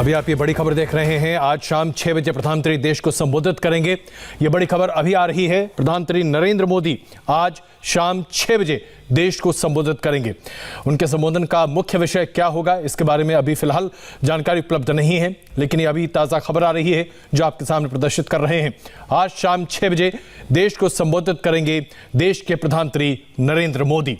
अभी आप ये बड़ी खबर देख रहे हैं। आज शाम 6 बजे प्रधानमंत्री देश को संबोधित करेंगे। ये बड़ी खबर अभी आ रही है। प्रधानमंत्री नरेंद्र मोदी आज शाम 6 बजे देश को संबोधित करेंगे। उनके संबोधन का मुख्य विषय क्या होगा, इसके बारे में अभी फिलहाल जानकारी उपलब्ध नहीं है, लेकिन ये अभी ताज़ा खबर आ रही है जो आपके सामने प्रदर्शित कर रहे हैं। आज शाम 6 बजे देश को संबोधित करेंगे देश के प्रधानमंत्री नरेंद्र मोदी।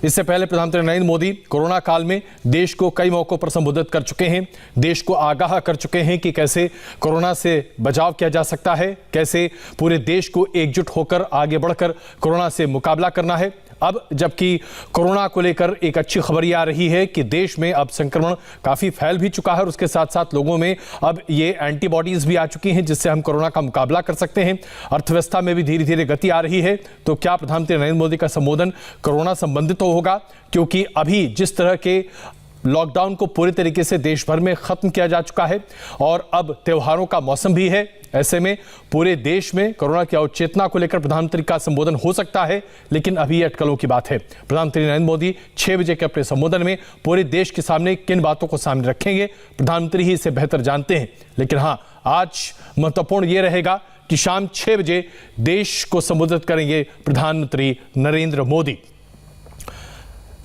इससे पहले प्रधानमंत्री नरेंद्र मोदी कोरोना काल में देश को कई मौकों पर संबोधित कर चुके हैं। देश को आगाह कर चुके हैं कि कैसे कोरोना से बचाव किया जा सकता है, कैसे पूरे देश को एकजुट होकर आगे बढ़कर कोरोना से मुकाबला करना है। अब जबकि कोरोना को लेकर एक अच्छी खबर ये आ रही है कि देश में अब संक्रमण काफ़ी फैल भी चुका है और उसके साथ साथ लोगों में अब ये एंटीबॉडीज़ भी आ चुकी हैं जिससे हम कोरोना का मुकाबला कर सकते हैं। अर्थव्यवस्था में भी धीरे धीरे गति आ रही है। तो क्या प्रधानमंत्री नरेंद्र मोदी का संबोधन कोरोना संबंधित होगा? क्योंकि अभी जिस तरह के लॉकडाउन को पूरी तरीके से देश भर में खत्म किया जा चुका है और अब त्योहारों का मौसम भी है, ऐसे में पूरे देश में कोरोना की अवचेतना को लेकर प्रधानमंत्री का संबोधन हो सकता है। लेकिन अभी अटकलों की बात है। प्रधानमंत्री नरेंद्र मोदी 6 बजे के अपने संबोधन में पूरे देश के सामने किन बातों को सामने रखेंगे, प्रधानमंत्री ही इसे बेहतर जानते हैं। लेकिन हाँ, आज महत्वपूर्ण यह रहेगा कि शाम 6 बजे देश को संबोधित करेंगे प्रधानमंत्री नरेंद्र मोदी।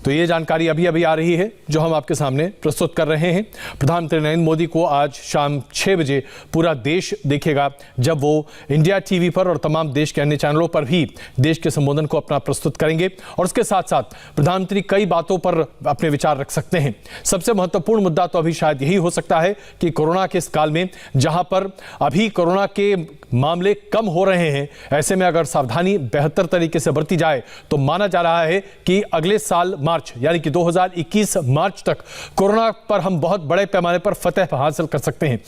तो ये जानकारी अभी अभी आ रही है जो हम आपके सामने प्रस्तुत कर रहे हैं। प्रधानमंत्री नरेंद्र मोदी को आज शाम 6 बजे पूरा देश देखेगा जब वो इंडिया टीवी पर और तमाम देश के अन्य चैनलों पर भी देश के संबोधन को अपना प्रस्तुत करेंगे। और उसके साथ साथ प्रधानमंत्री कई बातों पर अपने विचार रख सकते हैं। सबसे महत्वपूर्ण मुद्दा तो अभी शायद यही हो सकता है कि कोरोना के इस काल में जहां पर अभी कोरोना के मामले कम हो रहे हैं, ऐसे में अगर सावधानी बेहतर तरीके से बरती जाए तो माना जा रहा है कि अगले साल मार्च यानी कि 2021 मार्च तक कोरोना पर हम बहुत बड़े पैमाने पर फतह हासिल कर सकते हैं।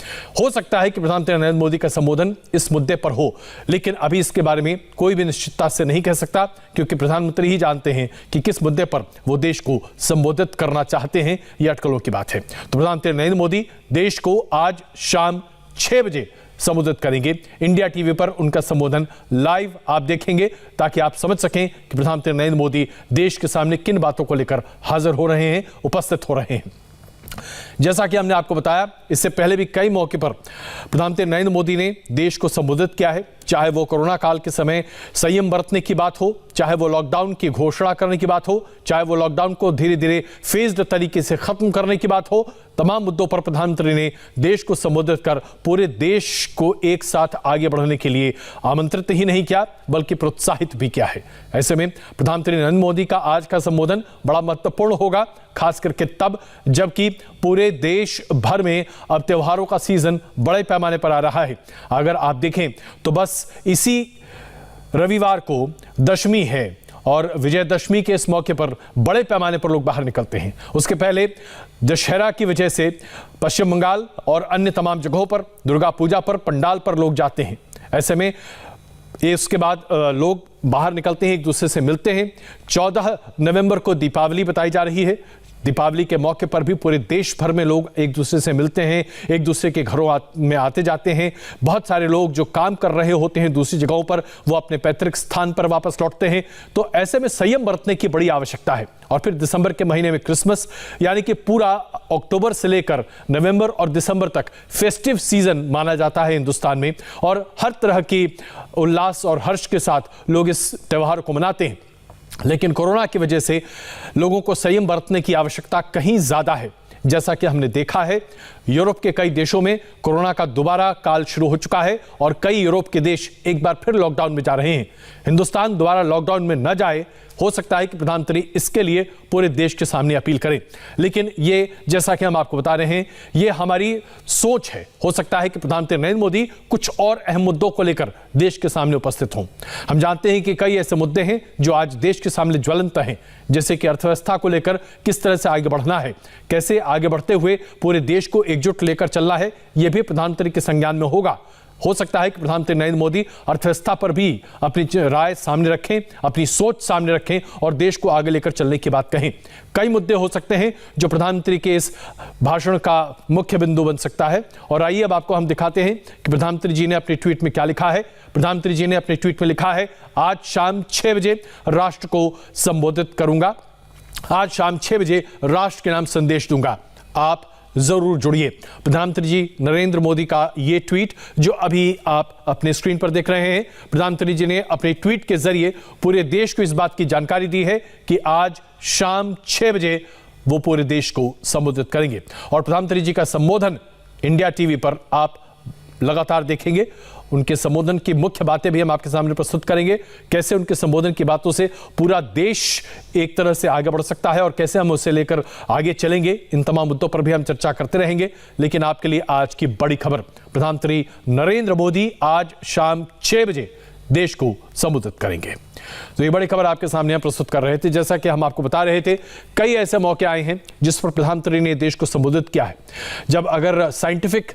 हो सकता है कि प्रधानमंत्री नरेंद्र मोदी का संबोधन इस मुद्दे पर हो, लेकिन अभी इसके बारे में कोई भी निश्चितता से नहीं कह सकता क्योंकि प्रधानमंत्री ही जानते हैं कि किस मुद्दे पर वो देश को संबोधित करना चाहते हैं। यह अटकलों की बात है। तो प्रधानमंत्री नरेंद्र मोदी देश को आज शाम 6 बजे संबोधित करेंगे। इंडिया टीवी पर उनका संबोधन लाइव आप देखेंगे ताकि आप समझ सकें कि प्रधानमंत्री नरेंद्र मोदी देश के सामने किन बातों को लेकर हाजिर हो रहे हैं, उपस्थित हो रहे हैं। जैसा कि हमने आपको बताया, इससे पहले भी कई मौके पर प्रधानमंत्री नरेंद्र मोदी ने देश को संबोधित किया है। चाहे वो कोरोना काल के समय संयम बरतने की बात हो, चाहे वो लॉकडाउन की घोषणा करने की बात हो, चाहे वो लॉकडाउन को धीरे धीरे फेज्ड तरीके से खत्म करने की बात हो, तमाम मुद्दों पर प्रधानमंत्री ने देश को संबोधित कर पूरे देश को एक साथ आगे बढ़ने के लिए आमंत्रित ही नहीं किया बल्कि प्रोत्साहित भी किया है। ऐसे में प्रधानमंत्री नरेंद्र मोदी का आज का संबोधन बड़ा महत्वपूर्ण होगा, खास करके तब जबकि पूरे देश भर में अब त्योहारों का सीजन बड़े पैमाने पर आ रहा है। अगर आप देखें तो बस इसी रविवार को दशमी है और विजयदशमी के इस मौके पर बड़े पैमाने पर लोग बाहर निकलते हैं। उसके पहले दशहरा की वजह से पश्चिम बंगाल और अन्य तमाम जगहों पर दुर्गा पूजा पर पंडाल पर लोग जाते हैं। ऐसे में इसके बाद लोग बाहर निकलते हैं, एक दूसरे से मिलते हैं। 14 नवंबर को दीपावली बताई जा रही है। दीपावली के मौके पर भी पूरे देश भर में लोग एक दूसरे से मिलते हैं, एक दूसरे के घरों में आते जाते हैं। बहुत सारे लोग जो काम कर रहे होते हैं दूसरी जगहों पर, वो अपने पैतृक स्थान पर वापस लौटते हैं। तो ऐसे में संयम बरतने की बड़ी आवश्यकता है। और फिर दिसंबर के महीने में क्रिसमस, यानी कि पूरा अक्टूबर से लेकर नवंबर और दिसंबर तक फेस्टिव सीजन माना जाता है हिंदुस्तान में, और हर तरह की उल्लास और हर्ष के साथ लोग इस त्योहार को मनाते हैं। लेकिन कोरोना की वजह से लोगों को संयम बरतने की आवश्यकता कहीं ज्यादा है। जैसा कि हमने देखा है, यूरोप के कई देशों में कोरोना का दोबारा काल शुरू हो चुका है और कई यूरोप के देश एक बार फिर लॉकडाउन में जा रहे हैं। हिंदुस्तान दोबारा लॉकडाउन में न जाए, हो सकता है कि प्रधानमंत्री इसके लिए पूरे देश के सामने अपील करें। लेकिन ये, जैसा कि हम आपको बता रहे हैं, ये हमारी सोच है। हो सकता है कि प्रधानमंत्री नरेंद्र मोदी कुछ और अहम मुद्दों को लेकर देश के सामने उपस्थित हों। हम जानते हैं कि कई ऐसे मुद्दे हैं जो आज देश के सामने ज्वलंत हैं, जैसे कि अर्थव्यवस्था को लेकर किस तरह से आगे बढ़ना है, कैसे आगे बढ़ते हुए पूरे देश को एकजुट लेकर चलना है, यह भी प्रधानमंत्री के संज्ञान में होगा। हो सकता है कि प्रधानमंत्री नरेंद्र मोदी अर्थव्यवस्था पर भी अपनी राय सामने रखें, अपनी सोच सामने रखें और देश को आगे लेकर चलने की बात कहें। कई मुद्दे हो सकते हैं जो प्रधानमंत्री के इस भाषण का मुख्य बिंदु बन सकता है। और आइए अब आपको हम दिखाते हैं कि प्रधानमंत्री जी ने अपने ट्वीट में क्या लिखा है। प्रधानमंत्री जी ने अपने ट्वीट में लिखा है, आज शाम 6 बजे राष्ट्र को संबोधित करूंगा। आज शाम 6 बजे राष्ट्र के नाम संदेश दूंगा। आप जरूर जुड़िए। प्रधानमंत्री जी नरेंद्र मोदी का ये ट्वीट जो अभी आप अपने स्क्रीन पर देख रहे हैं, प्रधानमंत्री जी ने अपने ट्वीट के जरिए पूरे देश को इस बात की जानकारी दी है कि आज शाम 6 बजे वो पूरे देश को संबोधित करेंगे। और प्रधानमंत्री जी का संबोधन इंडिया टीवी पर आप लगातार देखेंगे। उनके संबोधन की मुख्य बातें भी हम आपके सामने प्रस्तुत करेंगे, कैसे उनके संबोधन की बातों से पूरा देश एक तरह से आगे बढ़ सकता है और कैसे हम उसे लेकर आगे चलेंगे। इन तमाम मुद्दों पर भी हम चर्चा करते रहेंगे। लेकिन आपके लिए आज की बड़ी खबर, प्रधानमंत्री नरेंद्र मोदी आज शाम 6 बजे देश को संबोधित करेंगे। तो ये बड़ी खबर आपके सामने हम प्रस्तुत कर रहे थे। जैसा कि हम आपको बता रहे थे, कई ऐसे मौके आए हैं जिस पर प्रधानमंत्री ने देश को संबोधित किया है। जब अगर साइंटिफिक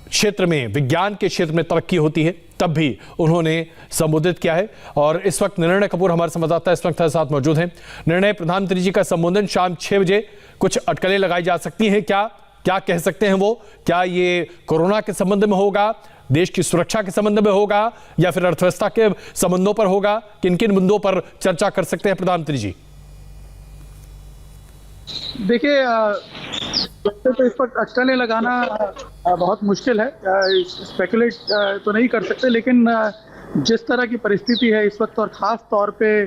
क्षेत्र में, विज्ञान के क्षेत्र में तरक्की होती है, तब भी उन्होंने संबोधित किया है। और इस वक्त निर्णय कपूर हमारे संवाददाता इस वक्त साथ मौजूद हैं। निर्णय, प्रधानमंत्री जी का संबोधन शाम 6 बजे, कुछ अटकलें लगाई जा सकती हैं क्या? क्या कह सकते हैं वो? क्या ये कोरोना के संबंध में होगा, देश की सुरक्षा के संबंध में होगा, या फिर अर्थव्यवस्था के संबंधों पर होगा? किन किन मुद्दों पर चर्चा कर सकते हैं प्रधानमंत्री जी? देखिए, तो इस वक्त अटकलें लगाना बहुत मुश्किल है, स्पेकुलेट तो नहीं कर सकते। लेकिन जिस तरह की परिस्थिति है इस वक्त, और ख़ास तौर पे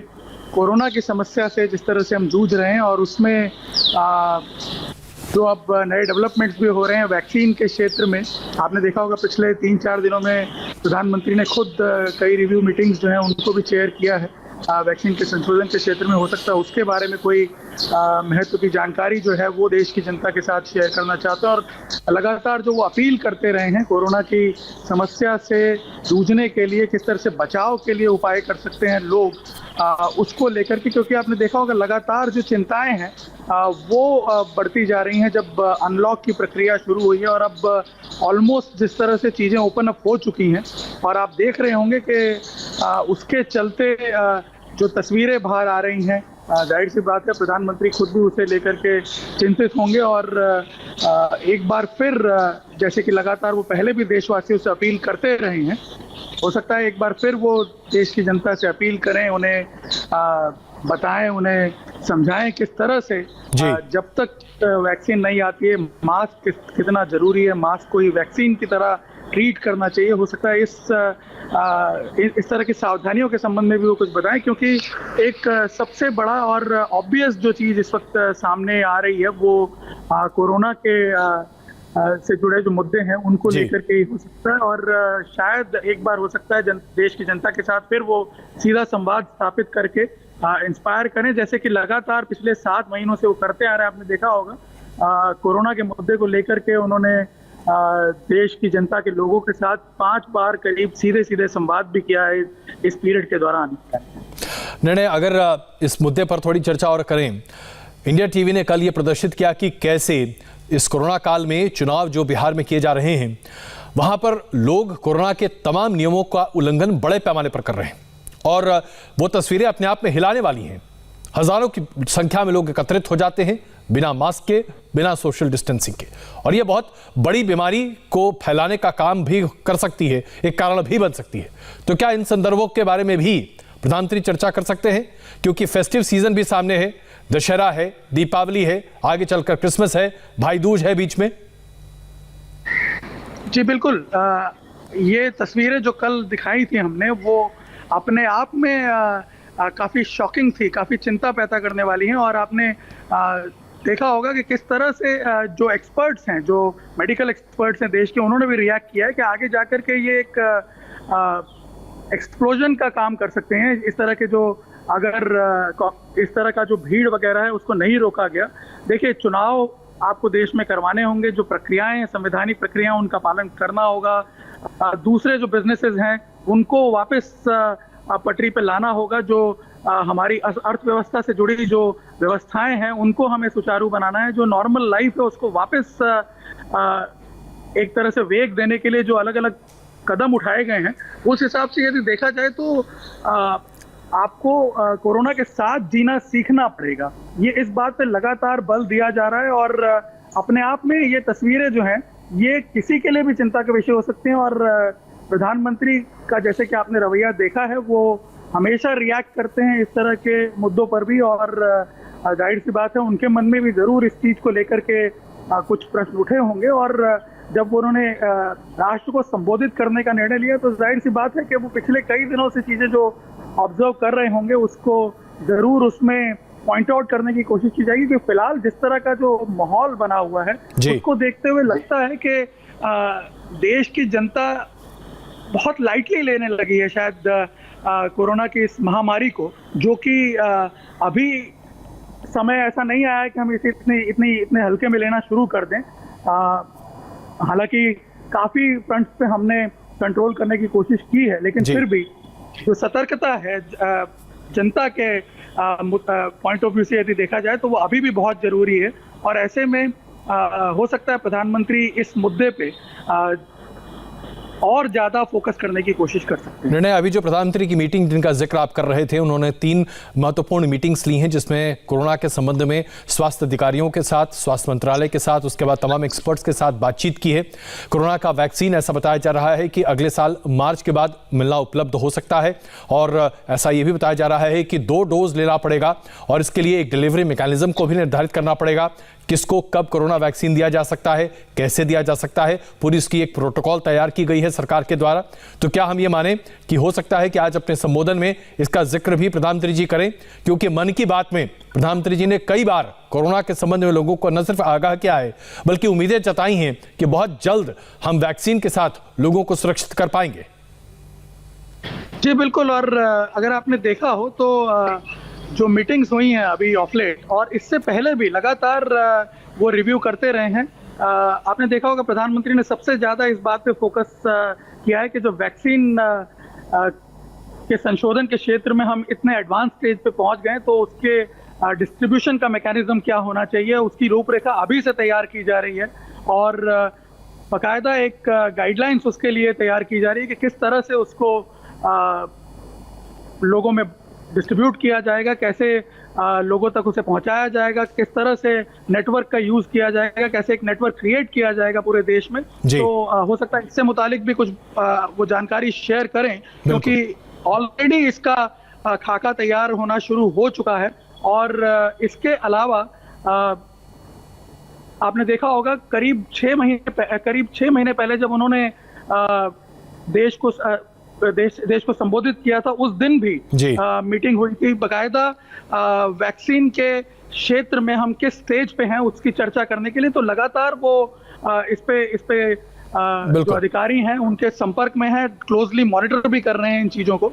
कोरोना की समस्या से जिस तरह से हम जूझ रहे हैं, और उसमें जो अब नए डेवलपमेंट्स भी हो रहे हैं वैक्सीन के क्षेत्र में, आपने देखा होगा पिछले 3-4 दिनों में प्रधानमंत्री ने खुद कई रिव्यू मीटिंग्स जो हैं उनको भी चेयर किया है। वैक्सीन के संशोधन के क्षेत्र में हो सकता है उसके बारे में कोई महत्व की जानकारी जो है वो देश की जनता के साथ शेयर करना चाहते हैं। और लगातार जो वो अपील करते रहे हैं कोरोना की समस्या से जूझने के लिए, किस तरह से बचाव के लिए उपाय कर सकते हैं लोग, उसको लेकर के, क्योंकि आपने देखा होगा लगातार जो चिंताएं हैं वो बढ़ती जा रही हैं। जब अनलॉक की प्रक्रिया शुरू हुई है और अब ऑलमोस्ट जिस तरह से चीज़ें ओपन अप हो चुकी हैं, और आप देख रहे होंगे कि उसके चलते जो तस्वीरें बाहर आ रही हैं, जाहिर सी बात है प्रधानमंत्री खुद भी उसे लेकर के चिंतित होंगे। और एक बार फिर, जैसे कि लगातार वो पहले भी देशवासियों से अपील करते रहे हैं, हो सकता है एक बार फिर वो देश की जनता से अपील करें, उन्हें बताएं, उन्हें समझाएं किस तरह से जब तक वैक्सीन नहीं आती है मास्क कितना जरूरी है, मास्क को ही वैक्सीन की तरह ट्रीट करना चाहिए। हो सकता है इस तरह की सावधानियों के संबंध में भी वो कुछ बताएं, क्योंकि एक सबसे बड़ा और ऑब्वियस जो चीज़ इस वक्त सामने आ रही है वो कोरोना के से जुड़े जो मुद्दे हैं उनको लेकर के हो सकता है। और शायद एक बार हो सकता है देश की जनता के साथ फिर वो सीधा संवाद स्थापित करके इंस्पायर करें, जैसे कि लगातार पिछले 7 महीनों से वो करते आ रहे हैं। आपने देखा होगा कोरोना के मुद्दे को लेकर के उन्होंने देश की जनता के लोगों के साथ 5 बार करीब सीधे संवाद भी किया है इस पीरियड के दौरान। निर्णय, अगर इस मुद्दे पर थोड़ी चर्चा और करें, इंडिया टीवी ने कल ये प्रदर्शित किया कि कैसे इस कोरोना काल में चुनाव जो बिहार में किए जा रहे हैं, वहां पर लोग कोरोना के तमाम नियमों का उल्लंघन बड़े पैमाने पर कर रहे हैं। और वो तस्वीरें अपने आप में हिलाने वाली हैं। हजारों की संख्या में लोग एकत्रित हो जाते हैं बिना मास्क के, बिना सोशल डिस्टेंसिंग के, और ये बहुत बड़ी बीमारी को फैलाने का काम भी कर सकती है, एक कारण भी बन सकती है। तो क्या इन संदर्भों के बारे में भी प्रधानमंत्री चर्चा कर सकते हैं? क्योंकि फेस्टिव सीजन भी सामने है, दशहरा है, दीपावली है, आगे चलकर क्रिसमस है, भाई दूज है बीच में। जी बिल्कुल, ये तस्वीरें जो कल दिखाई थी हमने, वो अपने आप में काफ़ी शॉकिंग थी, काफ़ी चिंता पैदा करने वाली हैं। और आपने देखा होगा कि किस तरह से जो एक्सपर्ट्स हैं, जो मेडिकल एक्सपर्ट्स हैं देश के, उन्होंने भी रिएक्ट किया है कि आगे जाकर के ये एक एक्सप्लोजन का काम कर सकते हैं। इस तरह के जो अगर इस तरह का जो भीड़ वगैरह है उसको नहीं रोका गया। देखिए, चुनाव आपको देश में करवाने होंगे, जो प्रक्रियाएं हैं, संवैधानिक प्रक्रियाएं, उनका पालन करना होगा। दूसरे जो बिजनेसेस हैं उनको वापस पटरी पे लाना होगा। जो हमारी अर्थव्यवस्था से जुड़ी जो व्यवस्थाएं हैं उनको हमें सुचारू बनाना है। जो नॉर्मल लाइफ है उसको वापस एक तरह से वेग देने के लिए जो अलग अलग कदम उठाए गए हैं, उस हिसाब से यदि देखा जाए तो आपको कोरोना के साथ जीना सीखना पड़ेगा। ये इस बात पे लगातार बल दिया जा रहा है। और अपने आप में ये तस्वीरें जो हैं ये किसी के लिए भी चिंता का विषय हो सकते हैं। और प्रधानमंत्री का जैसे कि आपने रवैया देखा है, वो हमेशा रिएक्ट करते हैं इस तरह के मुद्दों पर भी। और जाहिर सी बात है उनके मन में भी जरूर इस चीज को लेकर के कुछ प्रश्न उठे होंगे। और जब उन्होंने राष्ट्र को संबोधित करने का निर्णय लिया तो जाहिर सी बात है कि वो पिछले कई दिनों से चीजें जो ऑब्जर्व कर रहे होंगे उसको जरूर उसमें पॉइंट आउट करने की कोशिश की जाएगी। कि फिलहाल जिस तरह का जो माहौल बना हुआ है उसको देखते हुए लगता है कि देश की जनता बहुत लाइटली लेने लगी है शायद कोरोना की इस महामारी को, जो कि अभी समय ऐसा नहीं आया है कि हम इसे इतने हल्के में लेना शुरू कर दें। हालांकि काफी फ्रंट पे हमने कंट्रोल करने की कोशिश की है, लेकिन फिर भी जो सतर्कता है जनता के पॉइंट ऑफ व्यू से यदि देखा जाए तो वो अभी भी बहुत जरूरी है। और ऐसे में हो सकता है प्रधानमंत्री इस मुद्दे पे और ज्यादा फोकस करने की कोशिश कर सकते हैं। निर्णय अभी जो प्रधानमंत्री की मीटिंग जिनका जिक्र आप कर रहे थे, उन्होंने 3 महत्वपूर्ण मीटिंग्स ली हैं जिसमें कोरोना के संबंध में स्वास्थ्य अधिकारियों के साथ, स्वास्थ्य मंत्रालय के साथ, उसके बाद तमाम एक्सपर्ट्स के साथ बातचीत की है। कोरोना का वैक्सीन ऐसा बताया जा रहा है कि अगले साल मार्च के बाद मिलना उपलब्ध हो सकता है और ऐसा ये भी बताया जा रहा है कि 2 डोज लेना पड़ेगा और इसके लिए एक डिलीवरी मैकेनिज्म को भी निर्धारित करना पड़ेगा। किसको कब कोरोना वैक्सीन दिया जा सकता है, कैसे दिया जा सकता है, पूरी इसकी एक प्रोटोकॉल तैयार की गई है सरकार के द्वारा। तो क्या हम ये माने कि हो सकता है कि आज अपने संबोधन में इसका जिक्र भी प्रधानमंत्री जी करें, क्योंकि मन की बात में प्रधानमंत्री जी ने कई बार कोरोना के संबंध में लोगों को न सिर्फ आगाह किया है बल्कि उम्मीदें जताई हैं कि बहुत जल्द हम वैक्सीन के साथ लोगों को सुरक्षित कर पाएंगे। जी बिल्कुल। और अगर आपने देखा हो तो जो मीटिंग्स हुई हैं अभी ऑफ लेट और इससे पहले भी लगातार वो रिव्यू करते रहे हैं। आपने देखा होगा प्रधानमंत्री ने सबसे ज्यादा इस बात पे फोकस किया है कि जो वैक्सीन के संशोधन के क्षेत्र में हम इतने एडवांस स्टेज पे पहुंच गए तो उसके डिस्ट्रीब्यूशन का मैकेनिज्म क्या होना चाहिए, उसकी रूपरेखा अभी से तैयार की जा रही है और बाकायदा एक गाइडलाइंस उसके लिए तैयार की जा रही है कि किस तरह से उसको लोगों में डिस्ट्रीब्यूट किया जाएगा, कैसे लोगों तक उसे पहुंचाया जाएगा, किस तरह से नेटवर्क का यूज किया जाएगा, कैसे एक नेटवर्क क्रिएट किया जाएगा पूरे देश में। तो हो सकता है इससे मुतालिक भी कुछ वो जानकारी शेयर करें, क्योंकि ऑलरेडी इसका खाका तैयार होना शुरू हो चुका है। और इसके अलावा आपने देखा होगा करीब 6 महीने पहले जब उन्होंने देश को संबोधित किया था, उस दिन भी मीटिंग हुई थी। बाकायदा वैक्सीन के क्षेत्र में हम किस स्टेज पे हैं उसकी चर्चा करने के लिए। तो लगातार वो इस पे जो अधिकारी हैं उनके संपर्क में हैं, क्लोजली मॉनिटर भी कर रहे हैं इन चीजों को।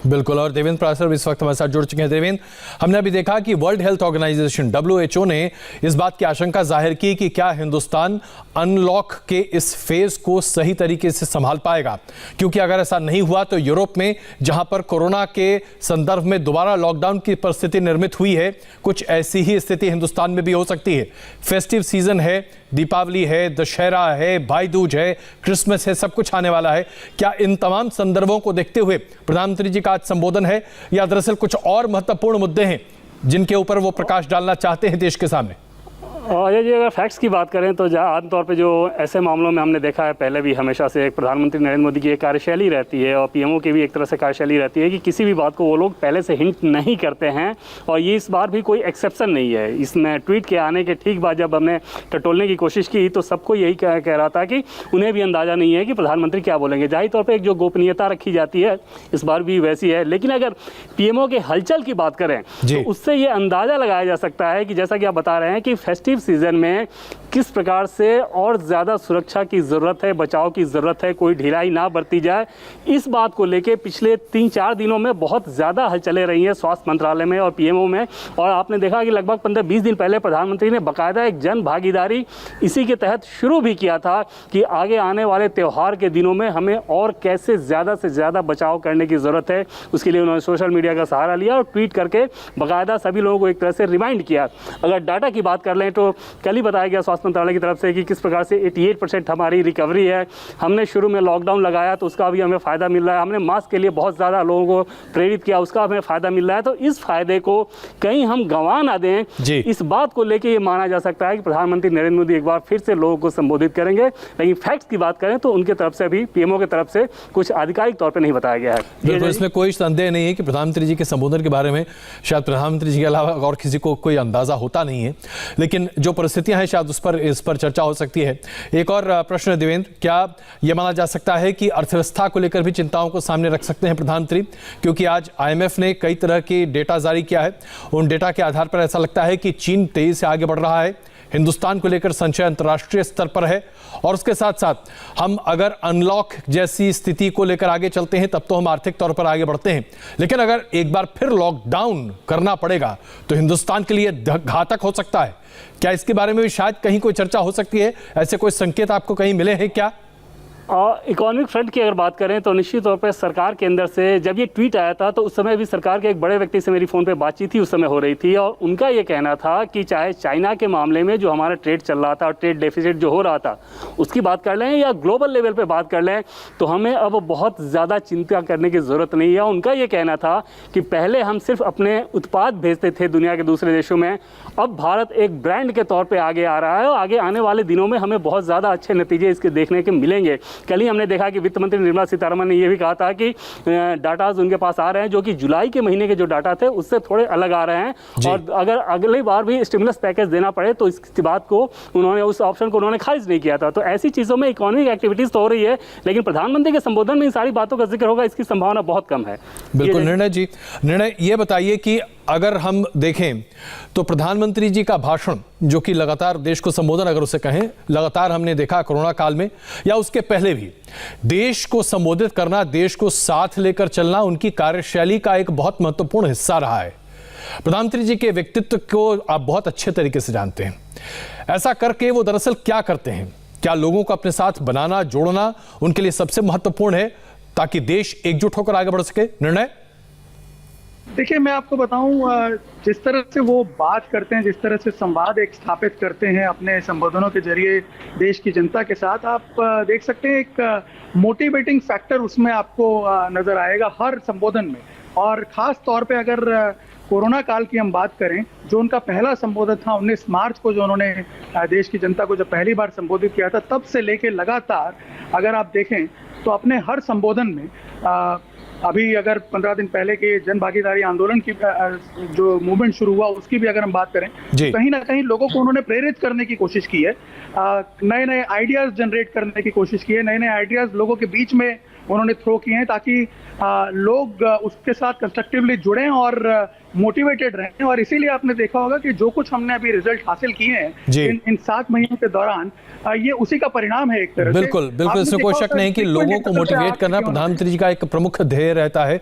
बिल्कुल। और देवेंद्र पाराशर इस वक्त हमारे साथ जुड़ चुके हैं। देवेंद्र, हमने अभी देखा कि वर्ल्ड हेल्थ ऑर्गेनाइजेशन WHO ने इस बात की आशंका जाहिर की कि क्या हिंदुस्तान अनलॉक के इस फेज को सही तरीके से संभाल पाएगा, क्योंकि अगर ऐसा नहीं हुआ तो यूरोप में जहां पर कोरोना के संदर्भ में दोबारा लॉकडाउन की परिस्थिति निर्मित हुई है, कुछ ऐसी ही स्थिति हिंदुस्तान में भी हो सकती है। फेस्टिव सीजन है, दीपावली है, दशहरा है, भाई दूज है, क्रिसमस है, सब कुछ आने वाला है। क्या इन तमाम संदर्भों को देखते हुए प्रधानमंत्री जी का आज संबोधन है या दरअसल कुछ और महत्वपूर्ण मुद्दे हैं जिनके ऊपर वो प्रकाश डालना चाहते हैं देश के सामने? अजय जी, अगर फैक्ट्स की बात करें तो आमतौर पे जो ऐसे मामलों में हमने देखा है पहले भी हमेशा से प्रधानमंत्री नरेंद्र मोदी की एक कार्यशैली रहती है और पीएमओ की भी एक तरह से कार्यशैली रहती है कि किसी भी बात को वो लोग पहले से हिंट नहीं करते हैं, और ये इस बार भी कोई एक्सेप्शन नहीं है। इसमें ट्वीट के आने के ठीक बाद जब हमने टटोलने की कोशिश की तो सबको यही कह रहा था कि उन्हें भी अंदाज़ा नहीं है कि प्रधानमंत्री क्या बोलेंगे। जाहिर तौर पर एक जो गोपनीयता रखी जाती है इस बार भी वैसी है। लेकिन अगर पीएमओ के हलचल की बात करें तो उससे ये अंदाज़ा लगाया जा सकता है कि जैसा कि आप बता रहे हैं कि फेस्टिव सीजन में किस प्रकार से और ज़्यादा सुरक्षा की ज़रूरत है, बचाव की ज़रूरत है, कोई ढिलाई ना बरती जाए। इस बात को लेके पिछले 3-4 दिनों में बहुत ज़्यादा हलचलें रही हैं स्वास्थ्य मंत्रालय में और पीएमओ में। और आपने देखा कि लगभग 15-20 दिन पहले प्रधानमंत्री ने बाकायदा एक जन भागीदारी इसी के तहत शुरू भी किया था कि आगे आने वाले त्यौहार के दिनों में हमें और कैसे ज़्यादा से ज़्यादा बचाव करने की ज़रूरत है। उसके लिए उन्होंने सोशल मीडिया का सहारा लिया और ट्वीट करके बाकायदा सभी लोगों को एक तरह से रिमाइंड किया। अगर डाटा की बात कर लें तो कल ही बताया गया स्वास्थ्य स्वास्थ्य मंत्रालय की तरफ से कि किस प्रकार से 88% हमारी रिकवरी है। हमने शुरू में लॉकडाउन लगाया तो उसका भी हमें फ़ायदा मिल रहा है। हमने मास्क के लिए बहुत ज़्यादा लोगों को प्रेरित किया, उसका हमें फ़ायदा मिल रहा है। तो इस फायदे को कहीं हम गंवा ना दें, इस बात को लेकर ये माना जा सकता है कि प्रधानमंत्री नरेंद्र मोदी एक बार फिर से लोगों को संबोधित करेंगे। लेकिन फैक्ट्स की बात करें तो उनके तरफ से भी, पीएमओ की तरफ से कुछ आधिकारिक तौर पर नहीं बताया गया है। बिल्कुल, इसमें कोई संदेह नहीं है कि प्रधानमंत्री जी के संबोधन के बारे में शायद प्रधानमंत्री जी के अलावा और किसी को कोई अंदाजा होता नहीं है, लेकिन जो परिस्थितियां हैं शायद इस पर चर्चा हो सकती है। एक और प्रश्न है देवेंद्र, क्या यह माना जा सकता है कि अर्थव्यवस्था को लेकर भी चिंताओं को सामने रख सकते हैं प्रधानमंत्री? क्योंकि आज आईएमएफ ने कई तरह की डेटा जारी किया है, उन डेटा के आधार पर ऐसा लगता है कि चीन तेजी से आगे बढ़ रहा है, हिंदुस्तान को लेकर संशय अंतर्राष्ट्रीय स्तर पर है, और उसके साथ साथ हम अगर अनलॉक जैसी स्थिति को लेकर आगे चलते हैं तब तो हम आर्थिक तौर पर आगे बढ़ते हैं, लेकिन अगर एक बार फिर लॉकडाउन करना पड़ेगा तो हिंदुस्तान के लिए घातक हो सकता है। क्या इसके बारे में भी शायद कहीं कोई चर्चा हो सकती है? ऐसे कोई संकेत आपको कहीं मिले हैं क्या? इकोनॉमिक फ्रंट की अगर बात करें तो निश्चित तौर पर सरकार के अंदर से जब ये ट्वीट आया था तो उस समय भी सरकार के एक बड़े व्यक्ति से मेरी फ़ोन पे बातचीत थी, उस समय हो रही थी, और उनका ये कहना था कि चाहे चाइना के मामले में जो हमारा ट्रेड चल रहा था और ट्रेड डेफिसिट जो हो रहा था उसकी बात कर लें या ग्लोबल लेवल पे बात कर लें तो हमें अब बहुत ज़्यादा चिंता करने की ज़रूरत नहीं है। उनका ये कहना था कि पहले हम सिर्फ अपने उत्पाद भेजते थे दुनिया के दूसरे देशों में, अब भारत एक ब्रांड के तौर पर आगे आ रहा है और आगे आने वाले दिनों में हमें बहुत ज़्यादा अच्छे नतीजे इसके देखने के मिलेंगे। कल ही हमने देखा कि वित्त मंत्री निर्मला सीतारमण ने यह भी कहा था कि डाटाज उनके पास आ रहे हैं जो कि जुलाई के महीने के जो डाटा थे उससे थोड़े अलग आ रहे हैं, और अगर अगली बार भी स्टिमुलस पैकेज देना पड़े तो इस बात को उन्होंने, उस ऑप्शन को उन्होंने खारिज नहीं किया था। तो ऐसी चीज़ों में इकोनॉमिक एक्टिविटीज तो हो रही है, लेकिन प्रधानमंत्री के संबोधन में इन सारी बातों का जिक्र होगा इसकी संभावना बहुत कम है। बिल्कुल निर्णय जी, निर्णय ये बताइए कि अगर हम देखें तो प्रधानमंत्री जी का भाषण जो कि लगातार देश को संबोधन अगर उसे कहें, लगातार हमने देखा कोरोना काल में या उसके पहले भी देश को संबोधित करना, देश को साथ लेकर चलना उनकी कार्यशैली का एक बहुत महत्वपूर्ण हिस्सा रहा है। प्रधानमंत्री जी के व्यक्तित्व को आप बहुत अच्छे तरीके से जानते हैं। ऐसा करके वो दरअसल क्या करते हैं? क्या लोगों को अपने साथ बनाना, जोड़ना उनके लिए सबसे महत्वपूर्ण है ताकि देश एकजुट होकर आगे बढ़ सके? निर्णय देखिए, मैं आपको बताऊं, जिस तरह से वो बात करते हैं, जिस तरह से संवाद एक स्थापित करते हैं अपने संबोधनों के जरिए देश की जनता के साथ, आप देख सकते हैं एक मोटिवेटिंग फैक्टर उसमें आपको नजर आएगा हर संबोधन में। और खास तौर पे अगर कोरोना काल की हम बात करें, जो उनका पहला संबोधन था 19 मार्च को, जो उन्होंने देश की जनता को जब पहली बार संबोधित किया था, तब से लेके लगातार अगर आप देखें तो अपने हर संबोधन में अभी अगर 15 दिन पहले के जन भागीदारी आंदोलन की जो मूवमेंट शुरू हुआ उसकी भी अगर हम बात करें तो कहीं ना कहीं लोगों को उन्होंने प्रेरित करने की कोशिश की है, नए नए आइडियाज जनरेट करने की कोशिश की है, नए नए आइडियाज लोगों के बीच में उन्होंने थ्रो किए हैं ताकि लोग उसके साथ कंस्ट्रक्टिवली जुड़ें और मोटिवेटेड रहें। और इसीलिए आपने देखा होगा कि जो कुछ हमने अभी रिजल्ट हासिल किए हैं इन 7 महीनों के दौरान, ये उसी का परिणाम है एक तरह से। बिल्कुल बिल्कुल, इसमें कोई शक नहीं कि लोगों को मोटिवेट करना प्रधानमंत्री जी का एक प्रमुख ध्येय रहता है।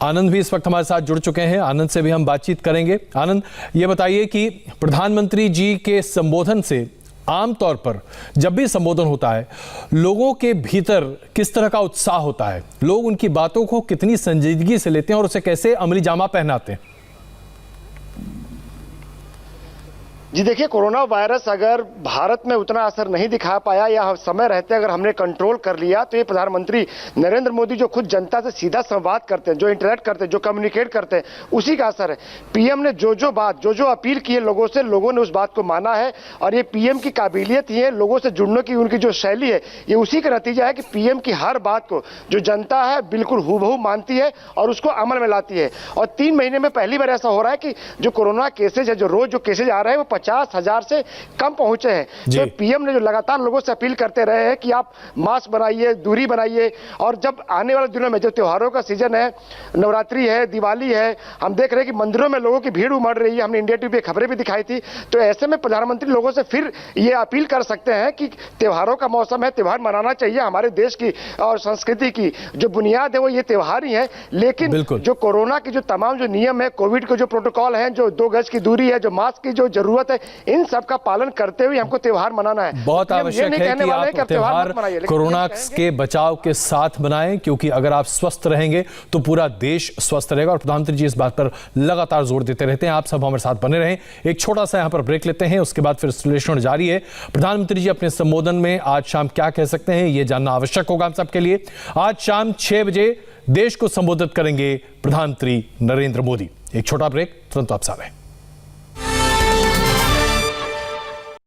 आनंद भी इस वक्त हमारे साथ जुड़ चुके हैं, आनंद से भी हम बातचीत करेंगे। आनंद, ये बताइए कि प्रधानमंत्री जी के संबोधन से आमतौर पर जब भी संबोधन होता है लोगों के भीतर किस तरह का उत्साह होता है? लोग उनकी बातों को कितनी संजीदगी से लेते हैं और उसे कैसे अमली जामा पहनाते हैं? जी देखिए, कोरोना वायरस अगर भारत में उतना असर नहीं दिखा पाया या समय रहते अगर हमने कंट्रोल कर लिया तो ये प्रधानमंत्री नरेंद्र मोदी जो खुद जनता से सीधा संवाद करते हैं, जो इंटरेक्ट करते हैं, जो कम्युनिकेट करते हैं, उसी का असर है। पीएम ने जो अपील की है लोगों से, लोगों ने उस बात को माना है। और ये पीएम की काबिलियत ही है, लोगों से जुड़ने की उनकी जो शैली है, ये उसी का नतीजा है कि पीएम की हर बात को जो जनता है बिल्कुल हूबहू मानती है और उसको अमल में लाती है। और 3 महीने में पहली बार ऐसा हो रहा है कि जो कोरोना केसेज है, जो रोज जो केसेज आ रहे हैं, वो 50,000 से कम पहुंचे हैं। तो पीएम ने जो लगातार लोगों से अपील करते रहे हैं कि आप मास्क बनाइए, दूरी बनाइए। और जब आने वाले दिनों में जो त्योहारों का सीजन है, नवरात्रि है, दिवाली है, हम देख रहे हैं कि मंदिरों में लोगों की भीड़ उमड़ रही है। हमने इंडिया टीवी पे खबरें भी दिखाई थी। तो ऐसे में प्रधानमंत्री लोगों से फिर ये अपील कर सकते हैं कि त्योहारों का मौसम है, त्योहार मनाना चाहिए। हमारे देश की और संस्कृति की जो बुनियाद है वो ये त्योहार ही है। लेकिन जो कोरोना की जो तमाम जो नियम है, कोविड के जो प्रोटोकॉल हैं, जो 2 गज की दूरी है, जो मास्क की जो जरूरत जरूरत है। इन सब का पालन करते हुए हमको त्योहार मनाना है। बहुत हम ये आवश्यक नहीं है कहने कि वाले आप कि त्योहार मत मनाइए, लेकिन कोरोना ये कहेंगे के बचाव के साथ मनाएं, क्योंकि अगर आप स्वस्थ रहेंगे तो पूरा देश स्वस्थ रहेगा। और प्रधानमंत्री जी इस बात पर लगातार जोर देते रहते हैं। आप सब हमारे साथ बने रहें। एक छोटा सा यहां पर ब्रेक लेते हैं, उसके बाद फिर विश्लेषण जारी है। प्रधानमंत्री जी अपने संबोधन में आज शाम क्या कह सकते हैं, यह जानना आवश्यक होगा हम सबके लिए। आज शाम 6 बजे देश को संबोधित करेंगे प्रधानमंत्री नरेंद्र मोदी। एक छोटा ब्रेक, तुरंत वापस आ रहे हैं।